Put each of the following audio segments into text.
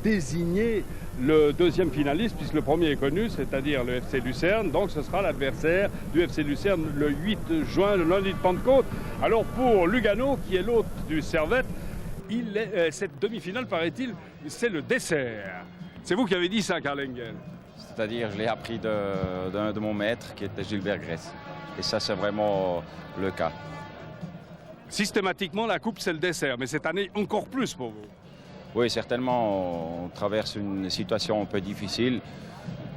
désigner le deuxième finaliste, puisque le premier est connu, c'est-à-dire le FC Lucerne. Donc ce sera l'adversaire du FC Lucerne le 8 juin, le lundi de Pentecôte. Alors pour Lugano, qui est l'hôte du Servette, cette demi-finale, paraît-il, c'est le dessert. C'est vous qui avez dit ça, Karl Engel. C'est-à-dire, je l'ai appris de mon maître, qui était Gilbert Grèce. Et ça, c'est vraiment le cas. Systématiquement, la coupe, c'est le dessert, mais cette année, encore plus pour vous. Oui, certainement, on traverse une situation un peu difficile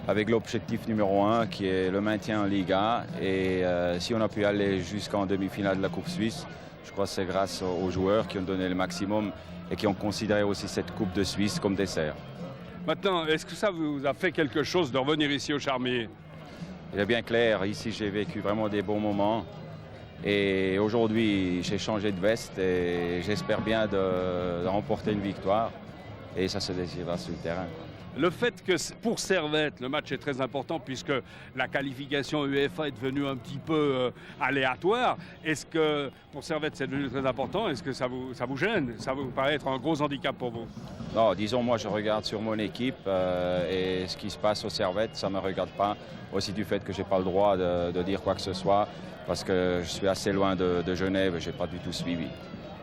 avec l'objectif numéro 1 qui est le maintien en Liga. Et si on a pu aller jusqu'en demi-finale de la Coupe Suisse, je crois que c'est grâce aux joueurs qui ont donné le maximum et qui ont considéré aussi cette Coupe de Suisse comme dessert. Maintenant, est-ce que ça vous a fait quelque chose de revenir ici au Charmier? Il est bien clair, ici j'ai vécu vraiment des bons moments. Et aujourd'hui, j'ai changé de veste et j'espère bien de remporter une victoire. Et ça se décidera sur le terrain. Le fait que pour Servette, le match est très important puisque la qualification UEFA est devenue un petit peu aléatoire. Est-ce que pour Servette, c'est devenu très important? Est-ce que ça vous gêne? Ça vous paraît être un gros handicap pour vous? Non, disons, moi je regarde sur mon équipe et ce qui se passe au Servette, ça ne me regarde pas. Aussi du fait que je n'ai pas le droit de dire quoi que ce soit parce que je suis assez loin de Genève et je n'ai pas du tout suivi.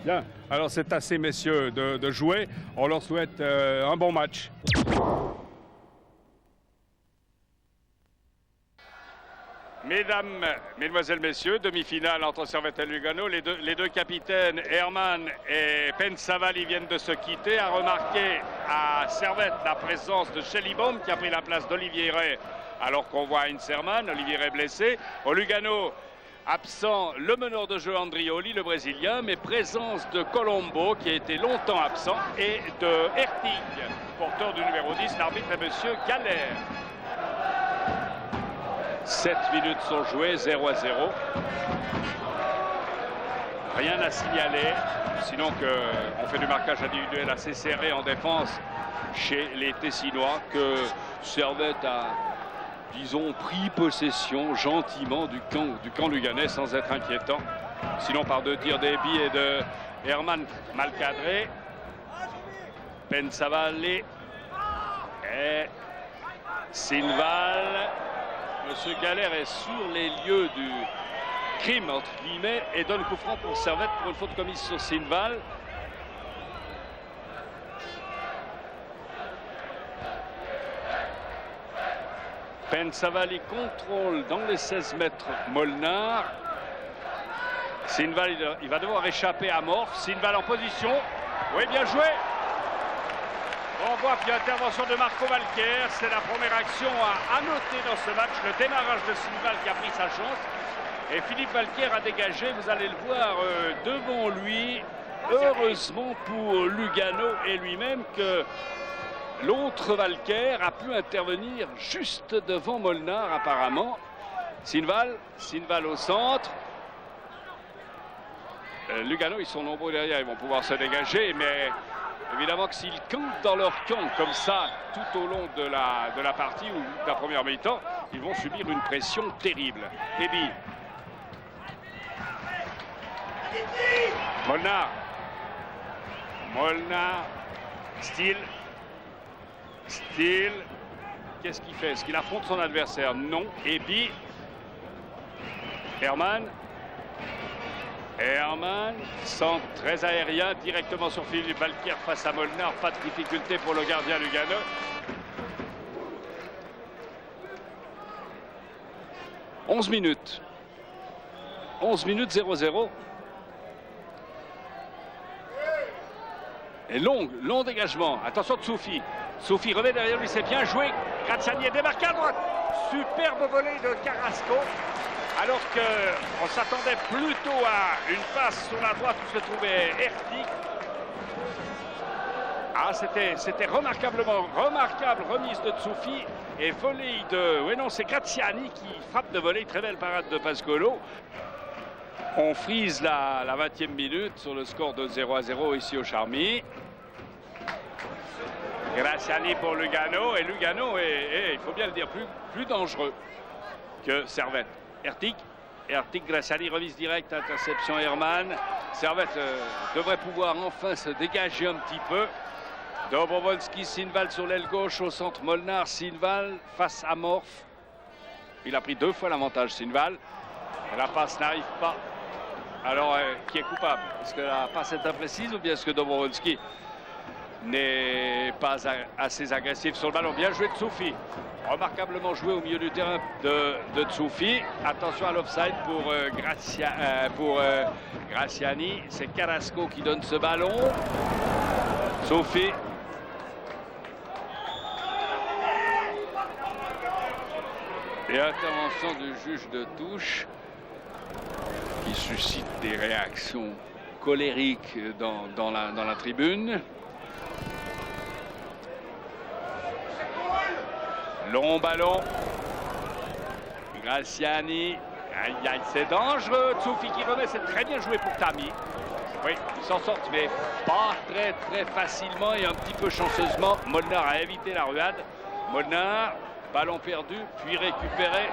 Bien, alors c'est à ces messieurs de jouer. On leur souhaite un bon match. Mesdames, Mesdemoiselles, Messieurs, demi-finale entre Servette et Lugano. Les deux capitaines, Herman et Pensavali, viennent de se quitter. À remarquer à Servette la présence de Schellibaum qui a pris la place d'Olivier Ray alors qu'on voit Inserman. Olivier Ray blessé. Au Lugano, absent le meneur de jeu Andrioli, le Brésilien, mais présence de Colombo qui a été longtemps absent et de Hertig, porteur du numéro 10. L'arbitre est monsieur Galère. 7 minutes sont jouées, 0-0. Rien à signaler, sinon qu'on fait du marquage individuel assez serré en défense chez les Tessinois, que Servette a, disons, pris possession gentiment du camp luganais sans être inquiétant. Sinon par 2 tirs d'Ebi et de Herman mal cadré. Pensavali et Sinval. Monsieur Galère est sur les lieux du crime, entre guillemets, et donne coup franc pour Servette pour une faute commise sur Sinval. Pensavali contrôle dans les 16 mètres Molnar. Sinval, il va devoir échapper à mort. Sinval en position. Oui, bien joué. On voit puis intervention de Marco Valquer. C'est la première action à noter dans ce match. Le démarrage de Sinval qui a pris sa chance. Et Philippe Valquer a dégagé, vous allez le voir devant lui. Heureusement pour Lugano et lui-même que l'autre Valquer a pu intervenir juste devant Molnar apparemment. Sinval au centre. Lugano, ils sont nombreux derrière, ils vont pouvoir se dégager, mais évidemment que s'ils campent dans leur camp comme ça tout au long de la partie ou de la première mi-temps, ils vont subir une pression terrible. Ebi. Molnar. Steele. Qu'est-ce qu'il fait? Est-ce qu'il affronte son adversaire? Non. Ebi. Herman, centre très aérien, directement sur Philippe Valquer face à Molnar. Pas de difficulté pour le gardien Lugano. « 11 minutes. 0-0. Et long dégagement. Attention de Soufi. Soufi remet derrière lui, c'est bien joué. Graziani est démarqué à droite. Superbe volée de Carrasco. Alors qu'on s'attendait plutôt à une passe sur la droite où se trouvait Hertig. Ah, c'était remarquable remise de Soufi et volée de... Oui, non, c'est Graziani qui frappe de volée. Très belle parade de Pascolo. On frise la 20e minute sur le score de 0-0 ici au Charmy. Graziani pour Lugano. Et Lugano est, il faut bien le dire, plus dangereux que Servette. Hertig, Graziani, remise directe, interception Herman. Servette devrait pouvoir enfin se dégager un petit peu. Dobrovolski, Sinval sur l'aile gauche, au centre Molnar, Sinval face à Morph. Il a pris 2 fois l'avantage, Sinval. La passe n'arrive pas. Alors, qui est coupable? Est-ce que la passe est imprécise ou bien est-ce que Dobrovolski n'est pas assez agressif sur le ballon? Bien joué de Tsoufi. Remarquablement joué au milieu du terrain de Tsoufi. Attention à l'offside pour, Graziani. C'est Carrasco qui donne ce ballon. Tsoufi. Et intervention du juge de touche qui suscite des réactions colériques dans la tribune. Long ballon. Graziani. Aïe, aïe, c'est dangereux. Tsoufi qui remet, c'est très bien joué pour Tami. Oui, ils s'en sortent, mais pas très facilement et un petit peu chanceusement. Molnar a évité la ruade. Molnar, ballon perdu, puis récupéré,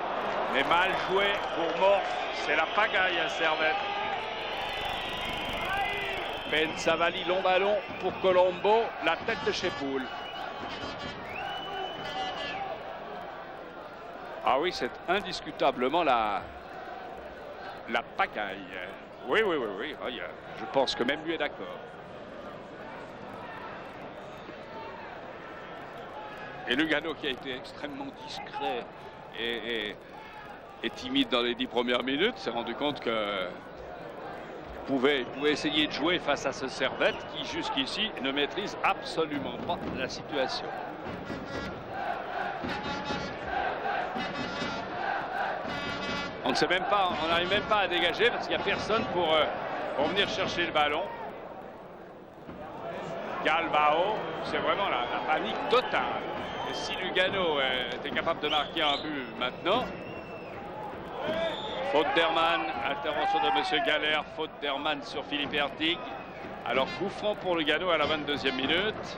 mais mal joué pour Morph. C'est la pagaille à Servette. Pensavali, long ballon pour Colombo, la tête de Chepoul. Ah oui, c'est indiscutablement la pagaille. Oui. Je pense que même lui est d'accord. Et Lugano, qui a été extrêmement discret et timide dans les 10 premières minutes, s'est rendu compte que pouvait essayer de jouer face à ce Servette qui jusqu'ici ne maîtrise absolument pas la situation. On ne sait même pas, on n'arrive même pas à dégager parce qu'il n'y a personne pour venir chercher le ballon. Galbao, c'est vraiment la panique totale. Et si Lugano était capable de marquer un but maintenant, faute d'Hermann, intervention de M. Galère, faute d'Hermann sur Philippe Ertig. Alors coup franc pour Lugano à la 22e minute.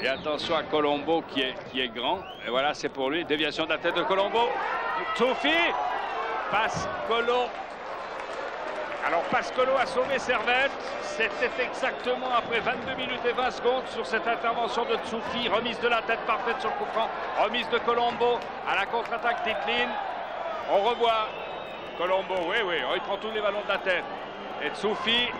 Et attention à Colombo qui est grand. Et voilà, c'est pour lui. Déviation de la tête de Colombo. Tsoufi. Pascolo. Alors Pascolo a sauvé Servette. C'était exactement après 22 minutes et 20 secondes sur cette intervention de Tsoufi. Remise de la tête parfaite sur le coup franc. Remise de Colombo à la contre-attaque Titlin. On revoit Colombo. Oui. Il prend tous les ballons de la tête. Et Tsoufi.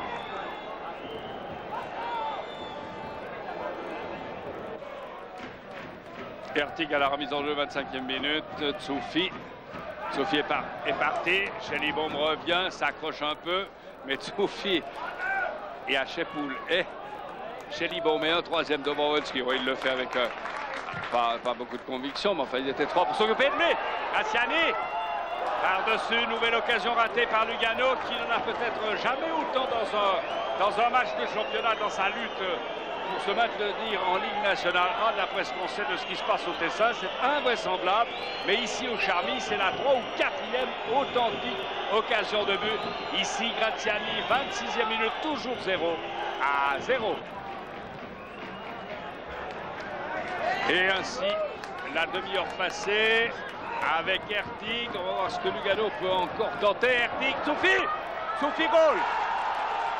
Ertig à la remise en jeu, 25e minute. Tsoufi est parti. Chelibom revient, s'accroche un peu. Mais Tsoufi et à Chepoul et Chelibom et un troisième de Dobrovolski. Oui, il le fait avec pas beaucoup de conviction, mais enfin, il était 3 pour s'occuper de lui. Graziani par-dessus, nouvelle occasion ratée par Lugano qui n'en a peut-être jamais autant dans un match de championnat, dans sa lutte pour se maintenir en Ligue nationale. D'après ce qu'on sait de ce qui se passe au Tessin, c'est invraisemblable. Mais ici au Charmy, c'est la 3e ou 4e authentique occasion de but. Ici, Graziani, 26e minute, toujours 0-0. Et ainsi, la demi-heure passée avec Ertig. On va voir ce que Lugano peut encore tenter. Ertig, Tsoufi, goal.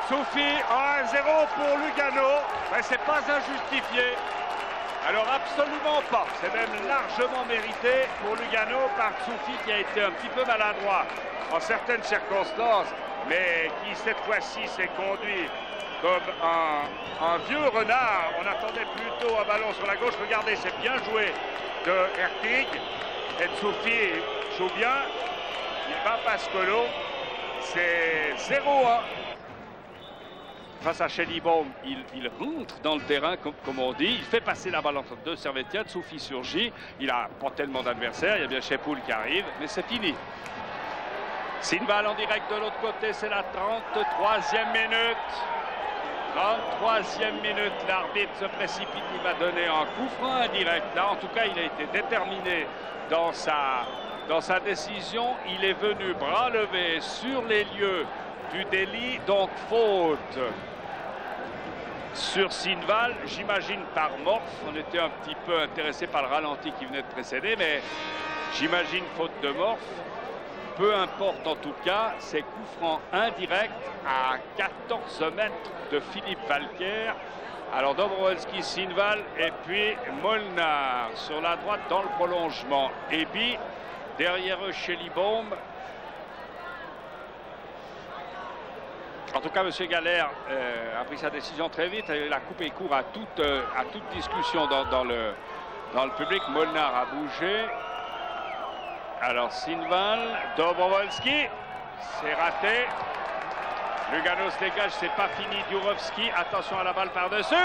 Tsoufi, 1-0 pour Lugano. Mais c'est pas injustifié. Alors absolument pas. C'est même largement mérité pour Lugano par Tsoufi qui a été un petit peu maladroit en certaines circonstances, mais qui cette fois-ci s'est conduit comme un vieux renard. On attendait plutôt un ballon sur la gauche. Regardez, c'est bien joué de Ertig. Et Tsoufi joue bien. Il bat Pascolo. C'est 0-1. Face à Chelibom, il rentre dans le terrain, comme on dit. Il fait passer la balle entre deux Servettiens. Tsoufi surgit. Il n'a pas tellement d'adversaires. Il y a bien Chepoul qui arrive, mais c'est fini. Sinval en direct de l'autre côté. C'est la 33e minute. 33e minute. L'arbitre se précipite. Il va donner un coup franc indirect. Là, en tout cas, il a été déterminé dans sa décision. Il est venu bras levé sur les lieux du délit, donc faute sur Sinval, j'imagine par Morph. On était un petit peu intéressé par le ralenti qui venait de précéder, mais j'imagine faute de Morph. peu importe en tout cas, c'est coup franc indirect à 14 mètres de Philippe Valquer. Alors Dobrowolski, Sinval et puis Molnar sur la droite dans le prolongement. Ebi, derrière eux Schellibaum. En tout cas, M. Galère a pris sa décision très vite. Il a coupé court à toute discussion dans le public. Molnar a bougé. Alors Sinval, Dobrowolski, c'est raté. Lugano se dégage, c'est pas fini. Djurovski, attention à la balle par-dessus.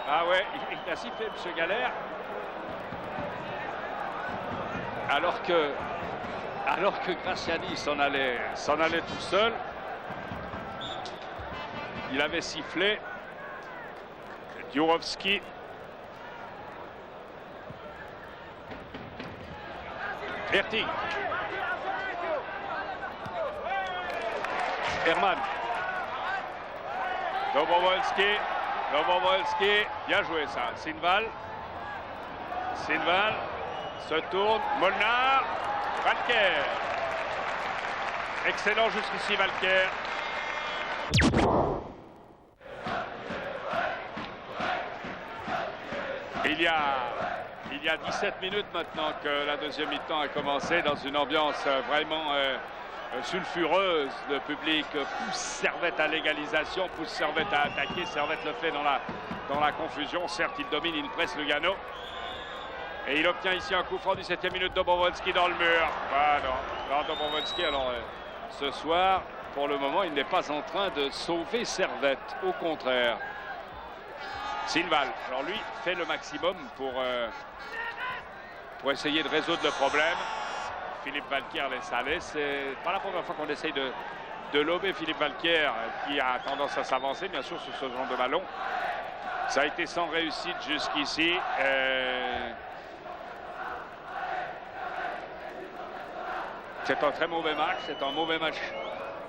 Ah ouais, il a sifflé M. Galère. Alors que Graciani s'en allait tout seul. Il avait sifflé. Djurovski. Bertig. Herman. Dobrowolski, bien joué ça. Sinval se tourne. Molnar. Valquer. Excellent jusqu'ici Valquer. Il y a 17 minutes maintenant que la deuxième mi-temps a commencé dans une ambiance vraiment sulfureuse. Le public pousse Servette à l'égalisation, pousse Servette à attaquer. Servette le fait dans la confusion. Certes, il domine, il presse Lugano. Et il obtient ici un coup franc, 17e minute. Dobrowolski dans le mur. Ah non, Dobrowolski, alors ce soir, pour le moment, il n'est pas en train de sauver Servette. Au contraire. Sinval, alors lui, fait le maximum pour essayer de résoudre le problème. Philippe Valquer laisse aller. C'est pas la première fois qu'on essaye de lober Philippe Valquer, qui a tendance à s'avancer, bien sûr, sur ce genre de ballon. Ça a été sans réussite jusqu'ici. C'est un très mauvais match. C'est un mauvais match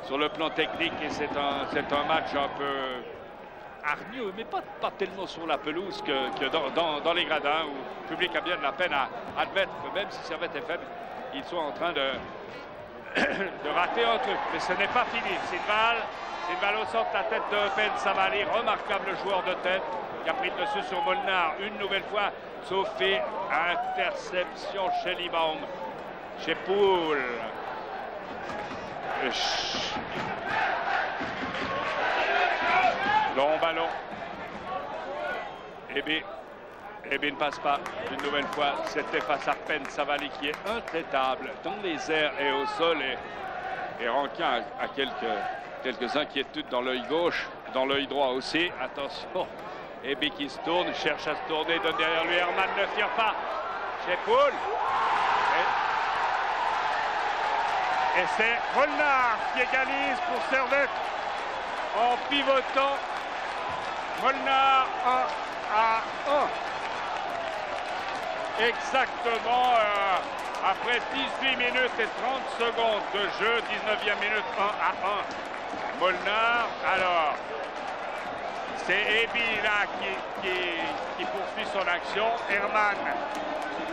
sur le plan technique et c'est un match un peu hargneux, mais pas tellement sur la pelouse que dans les gradins où le public a bien de la peine à admettre que même si Servette est faible, ils sont en train de rater un truc. Mais ce n'est pas fini. Sinval au centre, la tête de Pensavalle, remarquable joueur de tête qui a pris le dessus sur Molnar une nouvelle fois, sauf fait interception chez Schellibaum. Chez Poul. Long ballon. Ebi ne passe pas une nouvelle fois. C'était face à Pensavalle qui est intraitable dans les airs et au sol. Et Rankin a quelques inquiétudes dans l'œil gauche, dans l'œil droit aussi. Attention. Ebi qui se tourne, cherche à se tourner, donne derrière lui. Herman ne tire pas. Chez Poul. Et c'est Molnar qui égalise pour Servette en pivotant. Molnar 1-1. Exactement après 18 minutes et 30 secondes de jeu, 19e minute 1-1. Molnar, alors c'est Ebi là qui poursuit son action. Herman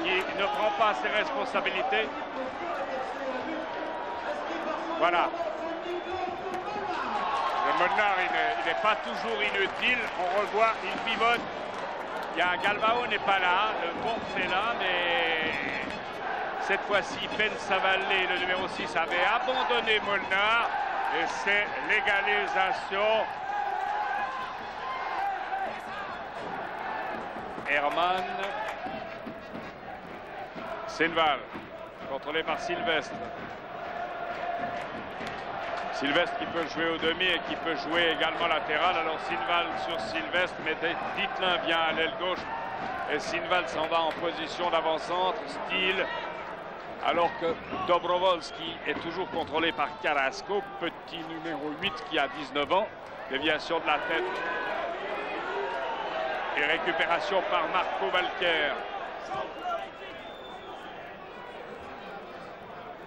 qui ne prend pas ses responsabilités. Voilà. Le Molnar, il n'est pas toujours inutile. On revoit, il pivote. Il y a Galvao n'est pas là. Le Bourse est là, mais cette fois-ci, Pensavalle, le numéro 6, avait abandonné Molnar. Et c'est l'égalisation. Herman. Sinval, contrôlé par Sylvestre. Sylvestre qui peut jouer au demi et qui peut jouer également latéral. Alors Sinval sur Sylvestre, mais Ditlin vient à l'aile gauche. Et Sinval s'en va en position d'avant-centre, style. Alors que Dobrowolski est toujours contrôlé par Carrasco, petit numéro 8 qui a 19 ans. Déviation de la tête. Et récupération par Marco Valquer.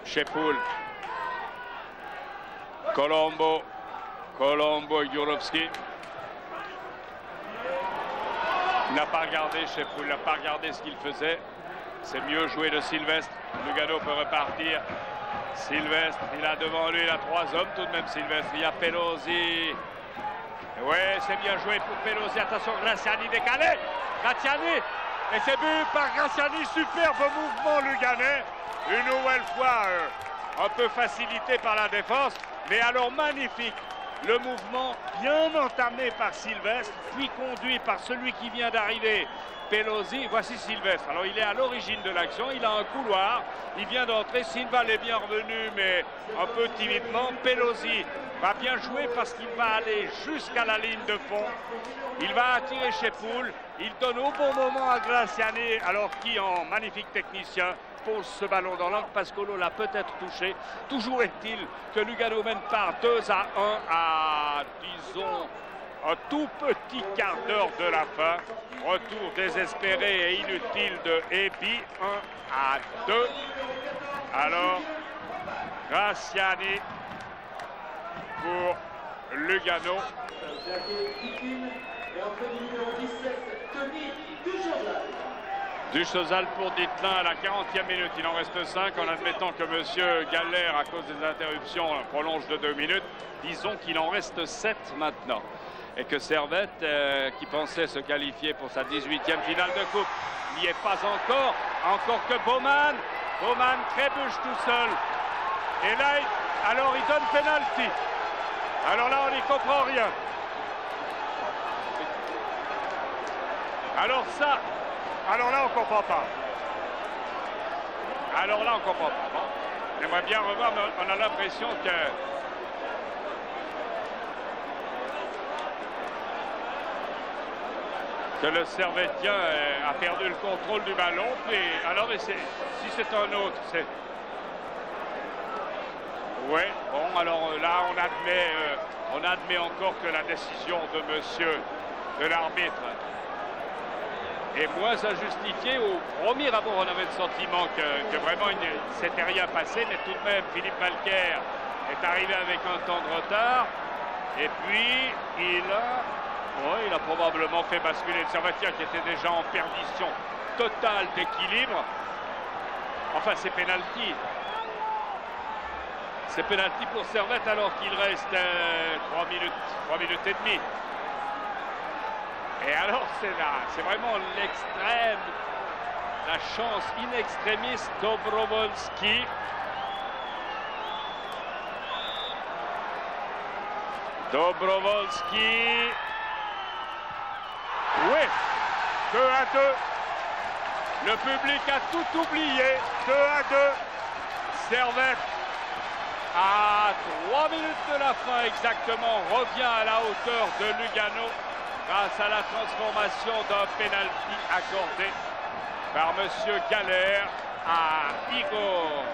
Chez Poul. Colombo et Djurovski. Il n'a pas regardé chez Poul, il n'a pas regardé ce qu'il faisait. C'est mieux joué de Sylvestre. Lugano peut repartir. Sylvestre, il a devant lui, il a 3 hommes tout de même, Sylvestre. Il y a Pelosi. Ouais, c'est bien joué pour Pelosi. Attention, Graziani décalé. Graziani. Et c'est but par Graziani. Superbe mouvement luganais. Une nouvelle fois, un peu facilité par la défense. Mais alors magnifique. Le mouvement bien entamé par Sylvestre, puis conduit par celui qui vient d'arriver, Pelosi. Voici Sylvestre. Alors il est à l'origine de l'action, il a un couloir, il vient d'entrer. Silval est bien revenu, mais un peu timidement. Pelosi va bien jouer parce qu'il va aller jusqu'à la ligne de fond. Il va attirer chez Poul. Il donne au bon moment à Graziani, alors qui, en magnifique technicien, pose ce ballon dans l'angle. Pascolo l'a peut-être touché. Toujours est-il que Lugano mène par 2-1 à, disons, un tout petit quart d'heure de la fin. Retour désespéré et inutile de Ebi, 1-2. Alors, Graziani pour Lugano. Duchosal pour Ditlin à la 40e minute. Il en reste 5 en admettant que M. Galère, à cause des interruptions, prolonge de 2 minutes. Disons qu'il en reste 7 maintenant. Et que Servette, qui pensait se qualifier pour sa 18e finale de coupe, n'y est pas encore. Encore que Baumann. Baumann trébuche tout seul. Et là, alors il donne penalty. Alors là, on n'y comprend rien. Alors ça, alors là, on ne comprend pas. Alors là, on ne comprend pas. Bon, on aimerait bien revoir, mais on a l'impression que le Servettien a perdu le contrôle du ballon. Puis, alors, mais si c'est un autre, c'est... Oui, bon, alors là, on admet encore que la décision de monsieur, de l'arbitre, est moins à justifier. Au premier abord, on avait le sentiment que vraiment il ne s'était rien passé, mais tout de même, Philippe Valquer est arrivé avec un temps de retard. Et puis, il a probablement fait basculer le Servettien qui était déjà en perdition totale d'équilibre. Enfin, c'est pénalty. C'est pénalty pour Servette alors qu'il reste 3 minutes et demie. Et alors c'est vraiment l'extrême, la chance in extremis. Dobrovolski. Dobrovolski. Oui, 2-2. Le public a tout oublié. 2-2. Servette, à 3 minutes de la fin exactement, revient à la hauteur de Lugano grâce à la transformation d'un pénalty accordé par M. Galère à Igor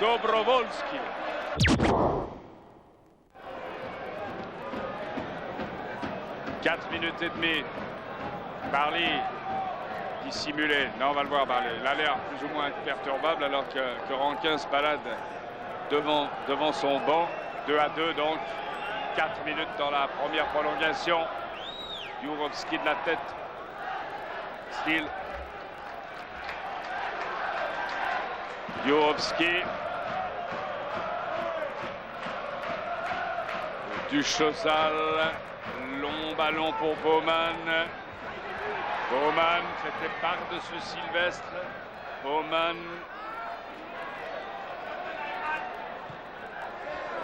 Dobrovolski. « 4 minutes et demie. Barley dissimulé. Non, on va le voir, Barley. Il a l'air plus ou moins perturbable alors que Rankin se balade devant son banc. 2-2 donc. 4 minutes dans la première prolongation. Jurovski de la tête. Steele. Jurovski. Duchosal. Long ballon pour Baumann. Baumann fait par-dessus Sylvestre. Baumann.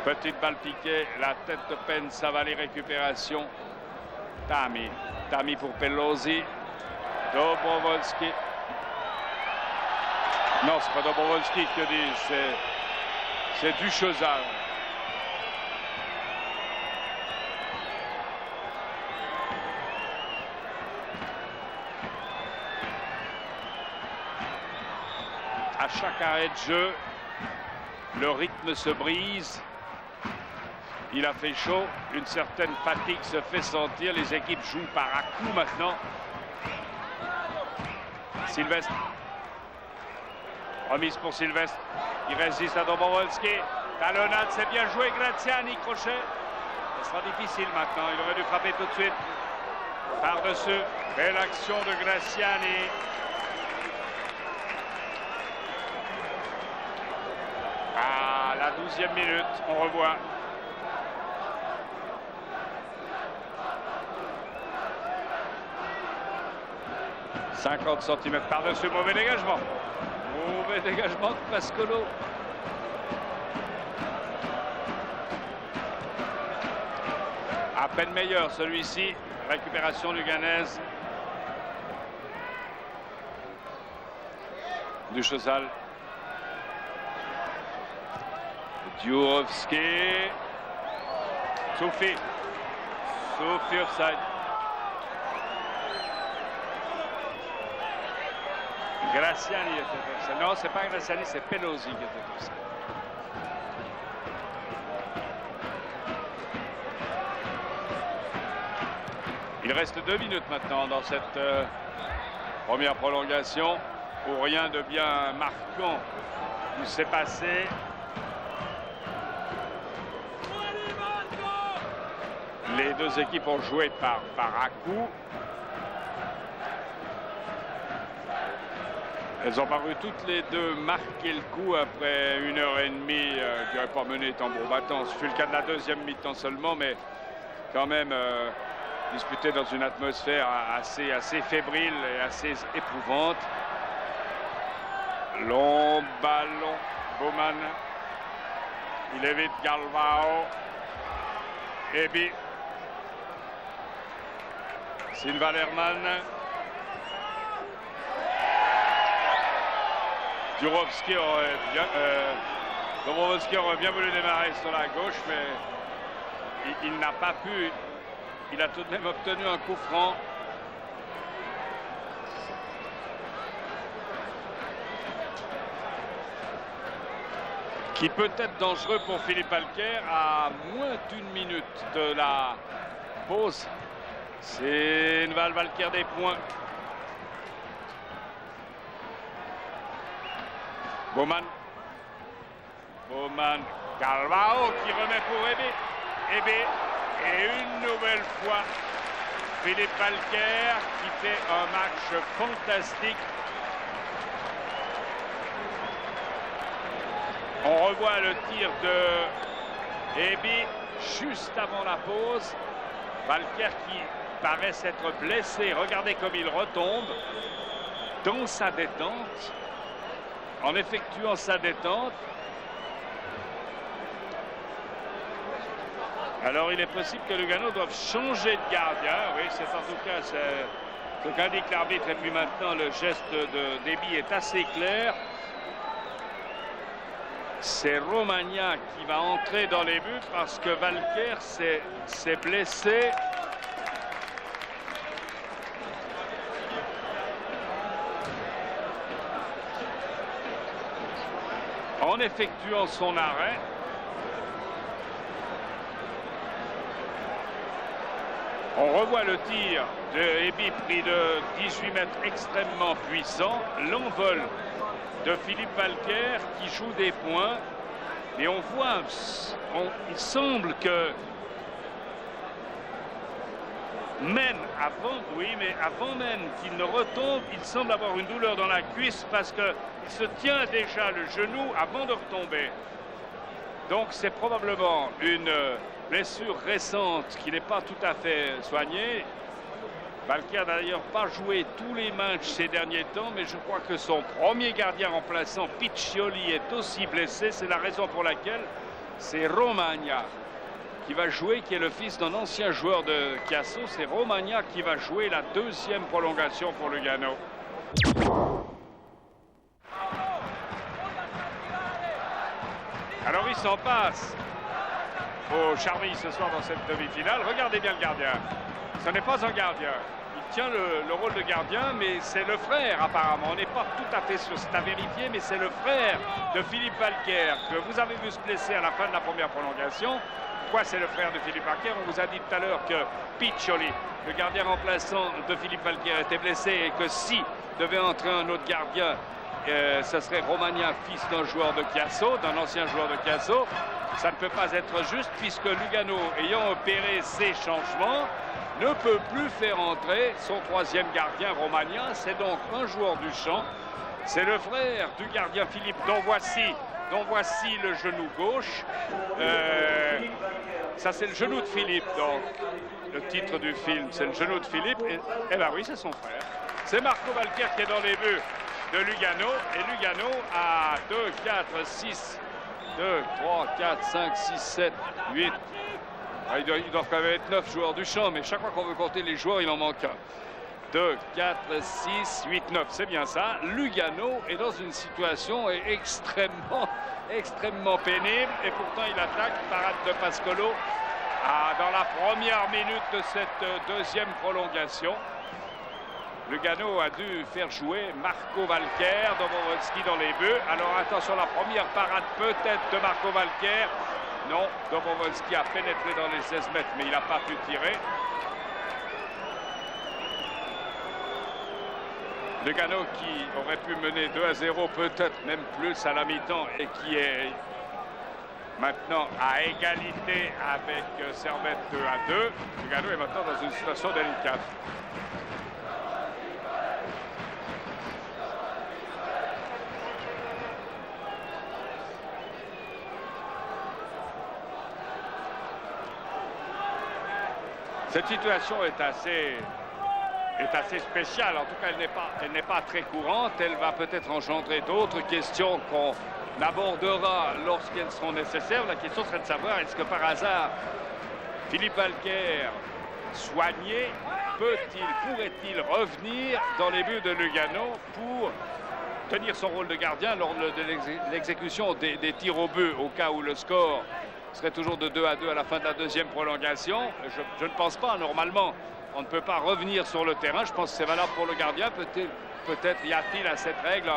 Petite balle piquée, la tête de peine, ça va les récupérations. Tami pour Pelosi. Dobrovolski. Non, c'est pas Dobrovolski que dit, c'est Duchosal. À chaque arrêt de jeu, le rythme se brise. Il a fait chaud, une certaine fatigue se fait sentir. Les équipes jouent par à-coups maintenant. Sylvestre. Remise pour Sylvestre. Il résiste à Dobrovolski. Talonnade, c'est bien joué. Graziani, crochet. Ce sera difficile maintenant. Il aurait dû frapper tout de suite. Par-dessus. Belle action de Graziani. 12e minute, on revoit. « 50 cm par-dessus, mauvais dégagement. Mauvais dégagement de Pascolo. À peine meilleur celui-ci. Récupération luganaise. Duchosal. Djurovski. Soufi. Soufi offside. Graziani était offside. Non, c'est pas Graziani, c'est Pelosi qui était offside. Il reste 2 minutes maintenant dans cette première prolongation. Où rien de bien marquant ne s'est passé. Les deux équipes ont joué par à-coups. Elles ont paru toutes les deux marquer le coup après 1h30 qui n'aurait pas mené tambour battant. Ce fut le cas de la deuxième mi-temps seulement, mais quand même disputé dans une atmosphère assez fébrile et assez éprouvante. Long ballon, Bowman. Il évite Galvao. Ebi. Silva Lerman. Djurovski aurait bien voulu démarrer sur la gauche, mais il n'a pas pu. Il a tout de même obtenu un coup franc. Qui peut être dangereux pour Philippe Alker à moins d'1 minute de la pause. C'est Nval Valker des points. Bowman. Bowman. Galvao qui remet pour Ebi. Ebi. Et une nouvelle fois, Philippe Alker qui fait un match fantastique. On revoit le tir de Ebi juste avant la pause. Valker qui paraît s'être blessé. Regardez comme il retombe dans sa détente. En effectuant sa détente. Alors il est possible que Lugano doive changer de gardien. Oui, c'est en tout cas ce qu'indique l'arbitre. Et puis maintenant, le geste de Ebi est assez clair. C'est Romagna qui va entrer dans les buts parce que Valker s'est blessé. En effectuant son arrêt. On revoit le tir de Ebi pris de 18 mètres extrêmement puissant. L'envol de Philippe Valker qui joue des points. Et on voit, il semble que même avant, oui, mais avant même qu'il ne retombe, il semble avoir une douleur dans la cuisse parce qu'il se tient déjà le genou avant de retomber. Donc c'est probablement une blessure récente qui n'est pas tout à fait soignée. Valker n'a d'ailleurs pas joué tous les matchs ces derniers temps, mais je crois que son premier gardien remplaçant, Piccioli, est aussi blessé. C'est la raison pour laquelle c'est Romagna qui va jouer, qui est le fils d'un ancien joueur de Chiasso. C'est Romagna qui va jouer la deuxième prolongation pour Lugano. Alors il s'en passe au Charmy ce soir dans cette demi-finale. Regardez bien le gardien. Ce n'est pas un gardien. Il tient le rôle de gardien, mais c'est le frère apparemment. On n'est pas tout à fait sûr, c'est à vérifier, mais c'est le frère de Philippe Valker que vous avez vu se blesser à la fin de la première prolongation. Pourquoi c'est le frère de Philippe Valker? On vous a dit tout à l'heure que Piccioli, le gardien remplaçant de Philippe Valker, était blessé et que si devait entrer un autre gardien, ce serait Romagna, fils d'un joueur de Chiasso, d'un ancien joueur de Chiasso. Ça ne peut pas être juste puisque Lugano, ayant opéré ces changements, ne peut plus faire entrer son troisième gardien Romagna. C'est donc un joueur du champ. C'est le frère du gardien Philippe, dont voici dont voici le genou gauche. Ça, c'est le genou de Philippe, donc le titre du film, c'est le genou de Philippe. Et ben oui, c'est son frère. C'est Marco Valquer qui est dans les buts de Lugano. Et Lugano a 2, 4, 6, 2, 3, 4, 5, 6, 7, 8. Ah, ils doivent quand même être 9 joueurs du champ, mais chaque fois qu'on veut compter les joueurs, il en manque un. 2, 4, 6, 8, 9, c'est bien ça. Lugano est dans une situation extrêmement pénible et pourtant il attaque. Parade de Pascolo dans la première minute de cette deuxième prolongation. Lugano a dû faire jouer Marco Valquer, Dobrovolski dans les buts. Alors attention, la première parade peut-être de Marco Valquer. Non, Dobrovolski a pénétré dans les 16 mètres, mais il n'a pas pu tirer. Lugano qui aurait pu mener 2-0, peut-être même plus à la mi-temps, et qui est maintenant à égalité avec Servette 2-2. Lugano est maintenant dans une situation délicate. Cette situation est assez spéciale. En tout cas, elle n'est pas très courante. Elle va peut-être engendrer d'autres questions qu'on abordera lorsqu'elles seront nécessaires. La question serait de savoir, est-ce que par hasard, Philippe Valquer, soigné, pourrait-il revenir dans les buts de Lugano pour tenir son rôle de gardien lors de l'exécution des tirs au but, au cas où le score serait toujours de 2-2 à la fin de la deuxième prolongation. Je ne pense pas, normalement. On ne peut pas revenir sur le terrain. Je pense que c'est valable pour le gardien. Peut-être y a-t-il à cette règle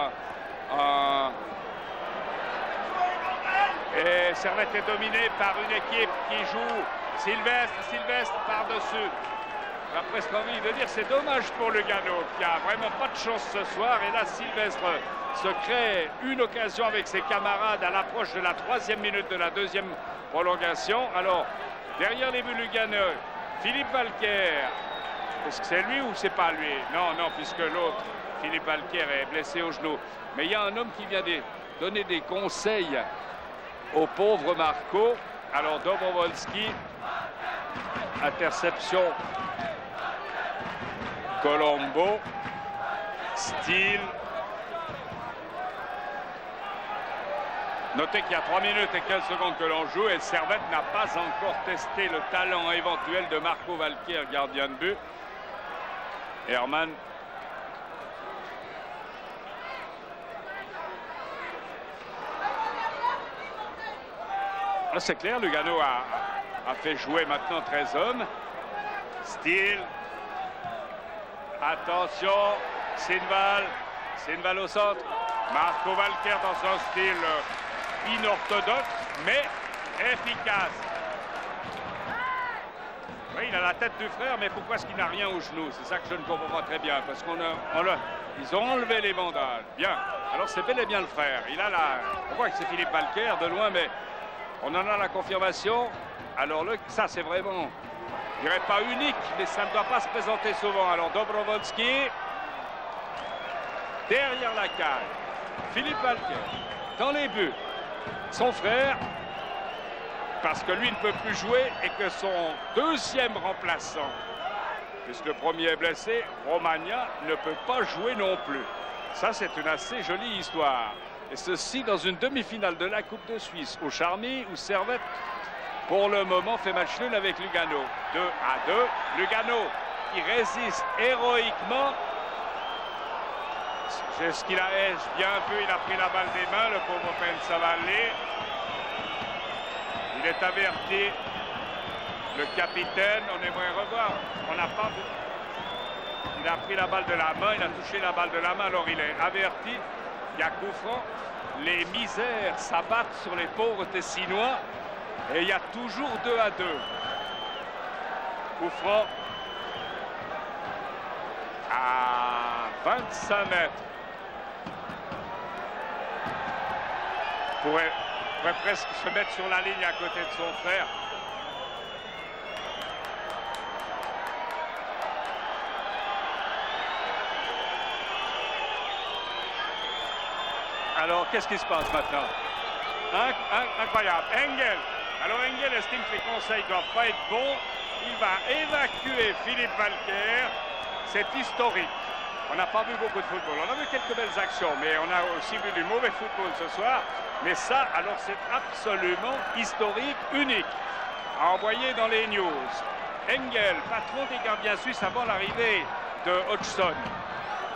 Et Servette est dominé par une équipe qui joue Sylvestre par-dessus. J'ai presque envie de dire c'est dommage pour Lugano qui a vraiment pas de chance ce soir. Et là, Sylvestre se crée une occasion avec ses camarades à l'approche de la 3e minute de la deuxième prolongation. Alors, derrière les buts Lugano, Philippe Valquer, est-ce que c'est lui ou c'est pas lui? Non, puisque l'autre, Philippe Valquer, est blessé au genou. Mais il y a un homme qui vient de donner des conseils au pauvre Marco. Alors, Dobrovolski, interception, Colombo, Steele. Notez qu'il y a 3 minutes et quelques secondes que l'on joue et Servette n'a pas encore testé le talent éventuel de Marco Valquer, gardien de but. Herman. C'est clair, Lugano a fait jouer maintenant 13 hommes. Steele. Attention, Sinval au centre. Marco Valquer dans un style inorthodoxe, mais efficace. Oui, il a la tête du frère, mais pourquoi est-ce qu'il n'a rien au genou? C'est ça que je ne comprends pas très bien, parce ils ont enlevé les bandages. Bien, alors c'est bel et bien le frère. On voit que c'est Philippe Valquer de loin, mais on en a la confirmation. Alors ça, c'est vraiment, je dirais pas unique, mais ça ne doit pas se présenter souvent. Alors Dobrovolski, derrière la cage. Philippe Valquer, dans les buts. Son frère, parce que lui ne peut plus jouer et que son deuxième remplaçant, puisque le premier est blessé, Romagna, ne peut pas jouer non plus. Ça, c'est une assez jolie histoire. Et ceci dans une demi-finale de la Coupe de Suisse au Charmy, où Servette, pour le moment, fait match nul avec Lugano. 2-2. Lugano qui résiste héroïquement. C'est ce qu'il a bien vu, il a pris la balle des mains, le pauvre Pensavalle. Il est averti, le capitaine, on aimerait revoir, on n'a pas vu. Il a pris la balle de la main, il a touché la balle de la main, alors il est averti. Il y a coup franc, les misères s'abattent sur les pauvres Tessinois et il y a toujours 2-2. Coup franc à 25 mètres. Pourrait presque se mettre sur la ligne à côté de son frère. Alors, qu'est-ce qui se passe maintenant? Incroyable. Engel. Alors Engel estime que les conseils ne doivent pas être bons. Il va évacuer Philippe Walker. C'est historique. On n'a pas vu beaucoup de football. On a vu quelques belles actions, mais on a aussi vu du mauvais football ce soir. Mais ça, alors c'est absolument historique, unique. À envoyer dans les news. Engel, patron des gardiens suisses avant l'arrivée de Hodgson.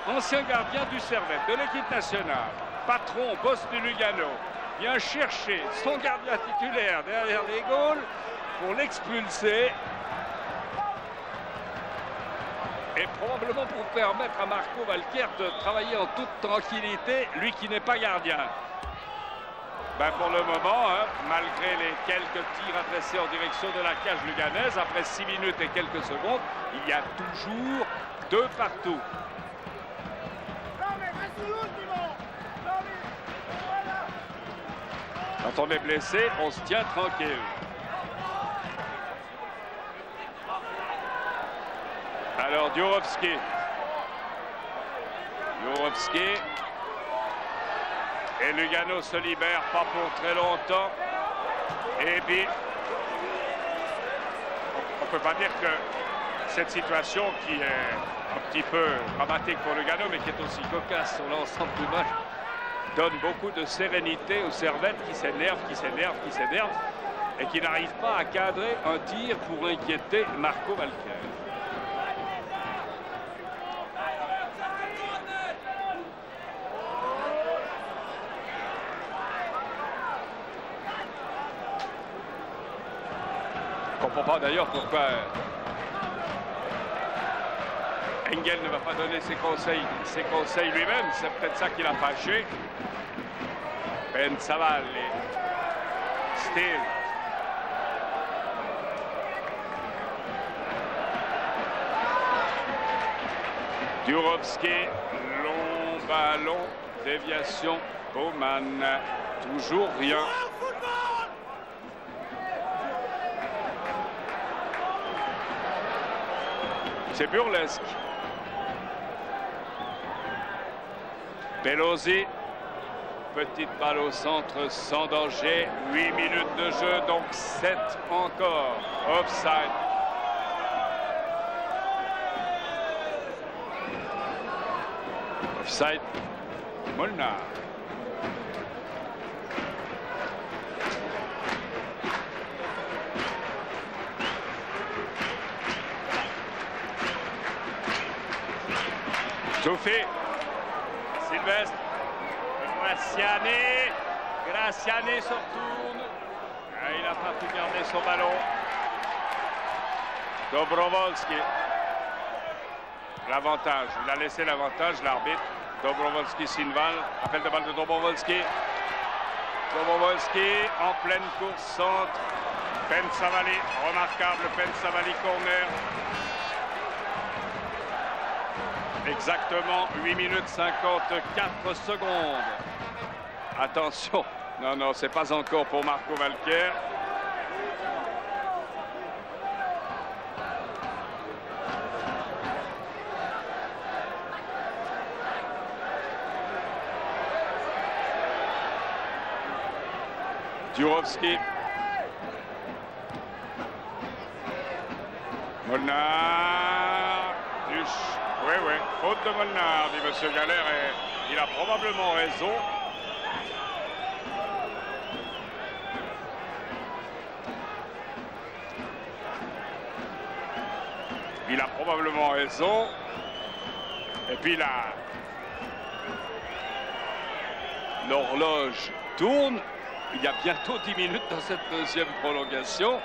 Ancien gardien du Servette, de l'équipe nationale. Patron, boss du Lugano. Vient chercher son gardien titulaire derrière les goals pour l'expulser. Et probablement pour permettre à Marco Walker de travailler en toute tranquillité, lui qui n'est pas gardien. Ben pour le moment, malgré les quelques tirs adressés en direction de la cage luganaise, après 6 minutes et quelques secondes, il y a toujours 2 partout. Quand on est blessé, on se tient tranquille. Alors Djurovski. Et Lugano se libère, pas pour très longtemps. Et puis, on ne peut pas dire que cette situation qui est un petit peu dramatique pour Lugano, mais qui est aussi cocasse sur l'ensemble du match, donne beaucoup de sérénité aux Servettes qui s'énervent, et qui n'arrivent pas à cadrer un tir pour inquiéter Marco Walker. Je ne comprends pas d'ailleurs pourquoi Engel ne va pas donner ses conseils lui-même. C'est peut-être ça qui l'a fâché. Pensavalle. Still. Djurovski. Long ballon. Déviation. Bowman. Toujours rien. C'est burlesque. Pelosi. Petite balle au centre sans danger. 8 minutes de jeu, donc 7 encore. Offside. Offside. Molnar. Soufi. Sylvestre. Graziani se retourne. Il n'a pas pu garder son ballon. Dobrovolski. L'avantage. Il a laissé l'avantage, l'arbitre. Dobrovolski-Sinval. Appel de balle de Dobrovolski. Dobrovolski en pleine course centre. Pensavalle. Remarquable Pensavalle corner. Exactement 8 minutes 54 secondes. Attention. Non, c'est pas encore pour Marco Walker. Djurovski. Molnar. Oui, faute de Molnar, dit M. Galère, et il a probablement raison. Il a probablement raison. Et puis là, l'horloge tourne. Il y a bientôt 10 minutes dans cette deuxième prolongation.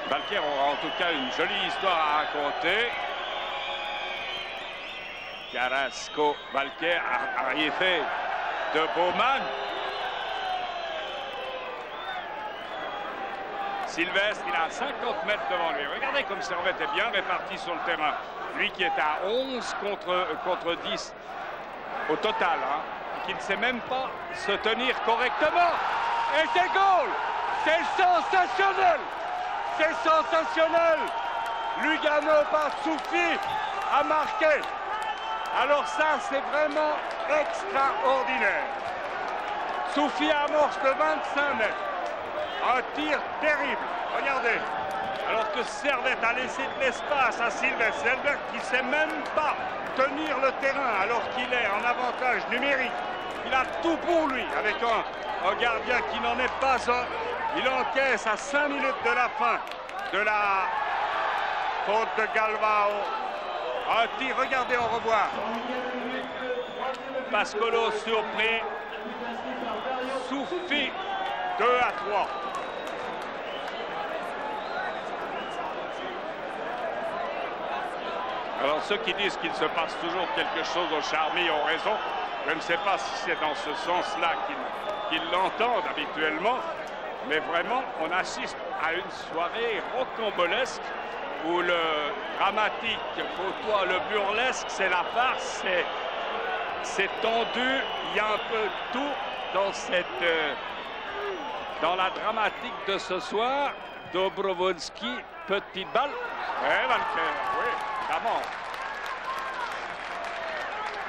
Walker aura en tout cas une jolie histoire à raconter. Carrasco, Walker a rien fait de Bowman. Sylvestre, il a 50 mètres devant lui. Regardez comme Servette est bien réparti sur le terrain. Lui qui est à 11 contre 10 au total, et qui ne sait même pas se tenir correctement. Et c'est goal! C'est sensationnel! C'est sensationnel! Lugano par Soufi a marqué. Alors ça, c'est vraiment extraordinaire. Soufi amorce de 25 mètres. Un tir terrible. Regardez. Alors que Servette a laissé de l'espace à Sylvestre. Sylvestre qui ne sait même pas tenir le terrain alors qu'il est en avantage numérique. Il a tout pour lui avec un gardien qui n'en est pas un. Il encaisse à 5 minutes de la fin de la faute de Galvao. Un tir, regardez, on revoit. Pascolo surpris. Soufi 2-3. Alors ceux qui disent qu'il se passe toujours quelque chose au Charmy ont raison. Je ne sais pas si c'est dans ce sens-là qu'ils l'entendent habituellement. Mais vraiment, on assiste à une soirée rocambolesque où le dramatique côtoie le burlesque, c'est la farce, c'est tendu. Il y a un peu tout dans la dramatique de ce soir. Dobrovolski, petite balle. Et Valker, oui, évidemment.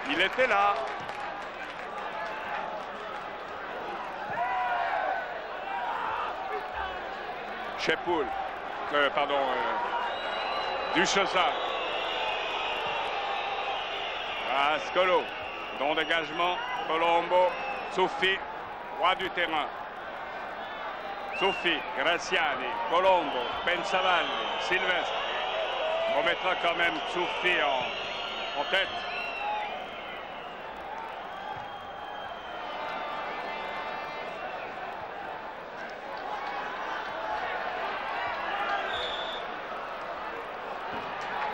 Il était là. Chepoul, Duchesal. Pascolo, don dégagement, Colombo, Soufi, roi du terrain. Soufi, Graziani, Colombo, Pensavalli, Sylvestre. On mettra quand même Soufi en tête.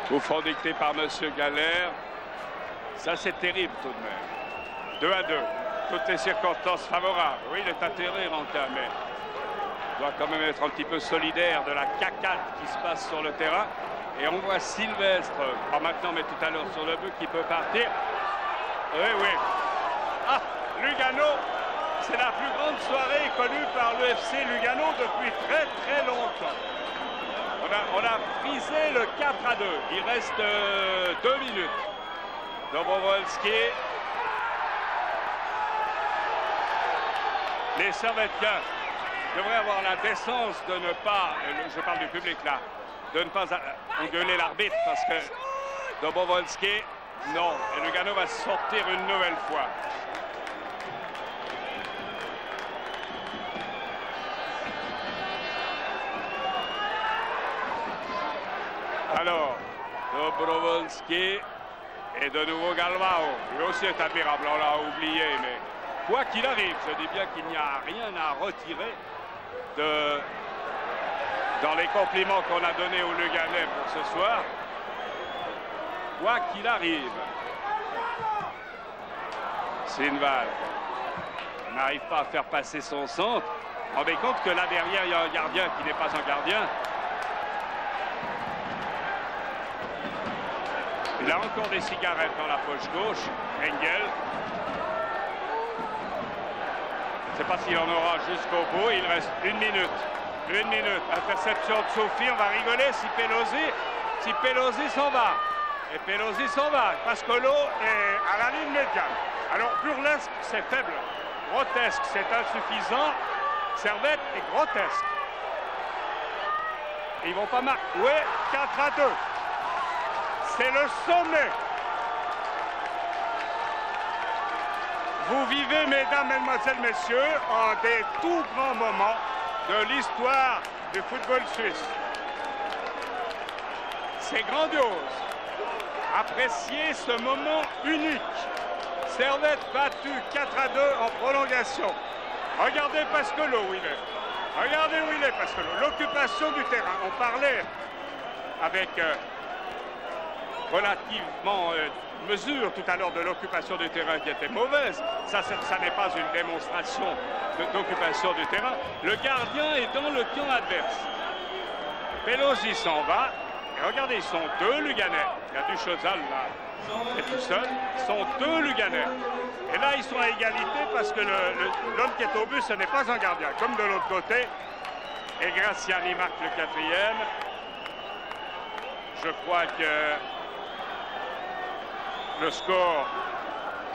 Coup franc dicté par M. Galère. Ça, c'est terrible tout de même. 2-2. Toutes les circonstances favorables. Oui, il est atterré, Rankin, mais il doit quand même être un petit peu solidaire de la cacade qui se passe sur le terrain. Et on voit Sylvestre, pas maintenant, mais tout à l'heure sur le but, qui peut partir. Oui, oui. Ah, Lugano, c'est la plus grande soirée connue par l'UFC Lugano depuis très, très longtemps. On a brisé le 4-2. Il reste 2 minutes. Dobrovolski. Les Servettiens devraient avoir la décence de ne pas, je parle du public là, de ne pas engueuler l'arbitre parce que Dobrovolski, non. Et Lugano va sortir une nouvelle fois. Alors, Dobrovolski et de nouveau Galvao. Lui aussi est admirable, on l'a oublié, mais quoi qu'il arrive, je dis bien qu'il n'y a rien à retirer dans les compliments qu'on a donnés aux Luganais pour ce soir. Quoi qu'il arrive. Sinval n'arrive pas à faire passer son centre. On rendez compte que là derrière, il y a un gardien qui n'est pas un gardien. Il a encore des cigarettes dans la poche gauche. Engel. Je ne sais pas s'il en aura jusqu'au bout. Il reste 1 minute. 1 minute. Interception de Soufi. On va rigoler si Pelosi s'en va. Et Pelosi s'en va. Pascolo est à la ligne médiane. Alors burlesque, c'est faible. Grotesque, c'est insuffisant. Servette est grotesque. Et ils vont pas marquer. Oui, 4-2. C'est le sommet. Vous vivez, mesdames, mesdemoiselles, messieurs, un des tout grands moments de l'histoire du football suisse. C'est grandiose. Appréciez ce moment unique. Servette battu 4-2 en prolongation. Regardez Pascolo où il est. Regardez où il est, Pascolo. L'occupation du terrain. On parlait avec relativement mesure tout à l'heure de l'occupation du terrain qui était mauvaise. Ça n'est pas une démonstration d'occupation du terrain. Le gardien est dans le camp adverse. Pelosi s'en va. Et regardez, ils sont 2 Luganais. Il y a Duchesal là, et tout seul. Ils sont 2 Luganais. Et là, ils sont à égalité parce que l'homme qui est au but, ce n'est pas un gardien. Comme de l'autre côté. Et Graziani marque le 4e. Je crois que le score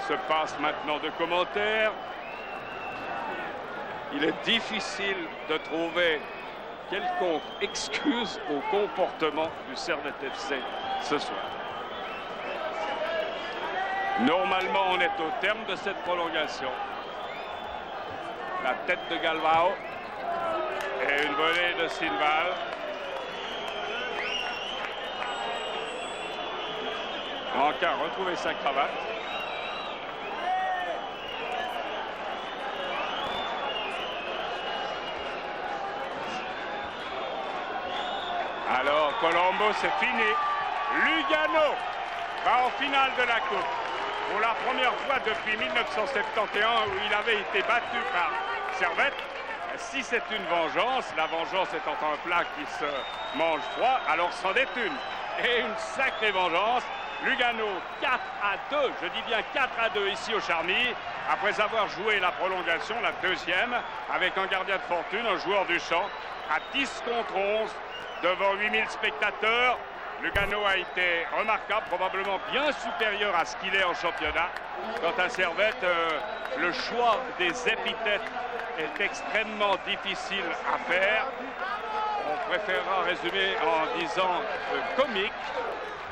se passe maintenant de commentaires. Il est difficile de trouver quelconque excuse au comportement du Servette FC ce soir. Normalement, on est au terme de cette prolongation. La tête de Galvao et une volée de Sinval. Manque à retrouver sa cravate. Alors, Colombo, c'est fini. Lugano va en finale de la Coupe. Pour la première fois depuis 1971 où il avait été battu par Servette. Si c'est une vengeance, la vengeance étant un plat qui se mange froid, alors c'en est une. Et une sacrée vengeance. Lugano 4-2, je dis bien 4-2 ici au Charmy, après avoir joué la prolongation, la deuxième, avec un gardien de fortune, un joueur du champ, à 10 contre 11, devant 8000 spectateurs. Lugano a été remarquable, probablement bien supérieur à ce qu'il est en championnat. Quant à Servette, le choix des épithètes est extrêmement difficile à faire. On préférera résumer en disant comique.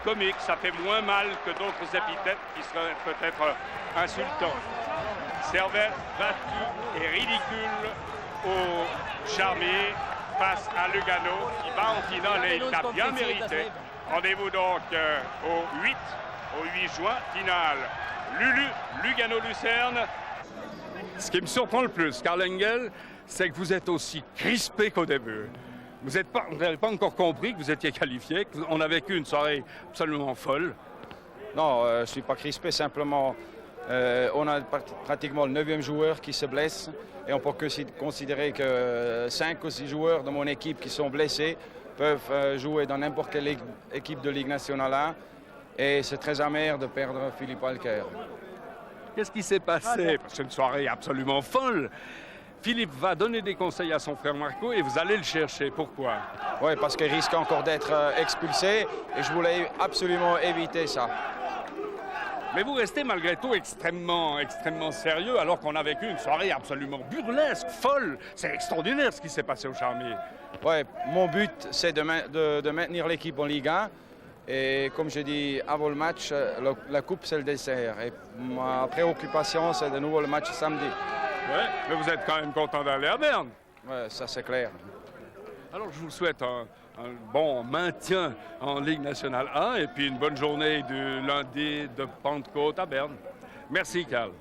Comique, ça fait moins mal que d'autres épithètes qui seraient peut-être insultants. Servette battu et ridicule au Charmy face à Lugano qui va en finale et il l'a bien mérité. Rendez-vous donc au 8 juin, finale Lugano-Lucerne. Ce qui me surprend le plus, Karl Engel, c'est que vous êtes aussi crispé qu'au début. Vous n'avez pas encore compris que vous étiez qualifié, qu'on a vécu une soirée absolument folle. Non, je ne suis pas crispé, simplement on a pratiquement le 9e joueur qui se blesse et on peut considérer que 5 ou 6 joueurs de mon équipe qui sont blessés peuvent jouer dans n'importe quelle équipe de Ligue nationale 1 et c'est très amer de perdre Philippe Walker. Qu'est-ce qui s'est passé? C'est une soirée absolument folle. Philippe va donner des conseils à son frère Marco et vous allez le chercher. Pourquoi? Oui, parce qu'il risque encore d'être expulsé et je voulais absolument éviter ça. Mais vous restez malgré tout extrêmement sérieux alors qu'on a vécu une soirée absolument burlesque, folle. C'est extraordinaire ce qui s'est passé au Charmy. Oui, mon but c'est de maintenir l'équipe en Ligue 1. Et comme je dis avant le match, la coupe c'est le dessert. Et ma préoccupation c'est de nouveau le match samedi. Ouais, mais vous êtes quand même content d'aller à Berne. Oui, ça c'est clair. Alors je vous souhaite un bon maintien en Ligue nationale 1 et puis une bonne journée du lundi de Pentecôte à Berne. Merci Karl.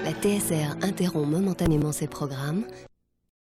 La TSR interrompt momentanément ses programmes.